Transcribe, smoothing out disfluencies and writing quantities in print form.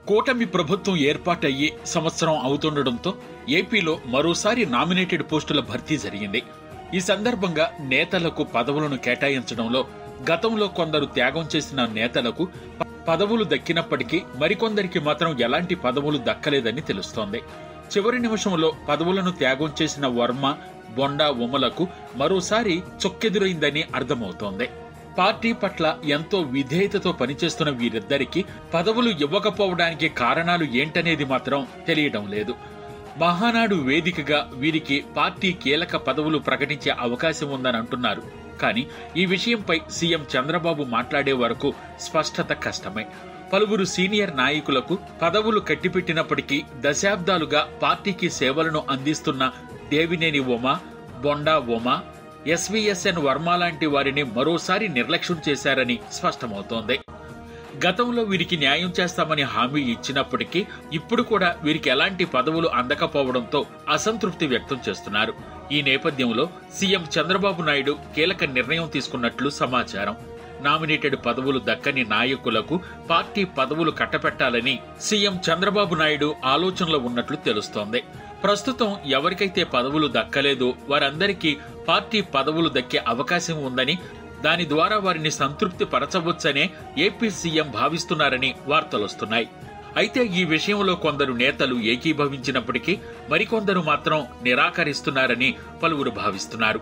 కూటమి ప్రభుత్వం ఏర్పాటయ్యి సంవత్సరం అవుతుండటంతో ఏపీలో మరోసారి నామినేటెడ్ పోస్టుల భర్తీ జరిగింది. ఈ సందర్భంగా నేతలకు పదవులను కేటాయించడంలో గతంలో కొందరు త్యాగం చేసిన నేతలకు పదవులు దక్కినప్పటికీ మరికొందరికి మాత్రం ఎలాంటి పదవులు దక్కలేదని తెలుస్తోంది. చివరి నిమిషంలో పదవులను త్యాగం చేసిన వర్మ, బొండా ఉమలకు మరోసారి చొక్కెదురైందని అర్థమవుతోంది. పార్టీ పట్ల ఎంతో విధేయతతో పనిచేస్తున్న వీరిద్దరికీ పదవులు ఇవ్వకపోవడానికి కారణాలు ఏంటనేది మాత్రం తెలియడం లేదు. మహానాడు వేదికగా వీరికి పార్టీ కీలక పదవులు ప్రకటించే అవకాశం ఉందని అంటున్నారు. కానీ ఈ విషయంపై సీఎం చంద్రబాబు మాట్లాడే వరకు స్పష్టత కష్టమే. పలువురు సీనియర్ నాయకులకు పదవులు కట్టిపెట్టినప్పటికీ దశాబ్దాలుగా పార్టీకి సేవలను అందిస్తున్న దేవినేని ఉమ, బొండా ఉమ, ఎస్వీఎస్ఎన్ వర్మ లాంటి వారిని మరోసారి నిర్లక్ష్యం చేశారని స్పష్టమవుతోంది. గతంలో వీరికి న్యాయం చేస్తామని హామీ ఇచ్చినప్పటికీ ఇప్పుడు కూడా వీరికి ఎలాంటి పదవులు అందకపోవడంతో అసంతృప్తి వ్యక్తం చేస్తున్నారు. ఈ నేపథ్యంలో సీఎం చంద్రబాబు నాయుడు కీలక నిర్ణయం తీసుకున్నట్లు సమాచారం. నామినేటెడ్ పదవులు దక్కని నాయకులకు పార్టీ పదవులు కట్టపెట్టాలని సీఎం చంద్రబాబు నాయుడు ఆలోచనలో ఉన్నట్లు తెలుస్తోంది. ప్రస్తుతం ఎవరికైతే పదవులు దక్కలేదో వారందరికీ పార్టీ పదవులు దక్కే అవకాశం ఉందని, దాని ద్వారా వారిని సంతృప్తి పరచవచ్చనే ఏపీ సీఎం భావిస్తున్నారని వార్తలొస్తున్నాయి. అయితే ఈ విషయంలో కొందరు నేతలు ఏకీభవించినప్పటికీ మరికొందరు మాత్రం నిరాకరిస్తున్నారని పలువురు భావిస్తున్నారు.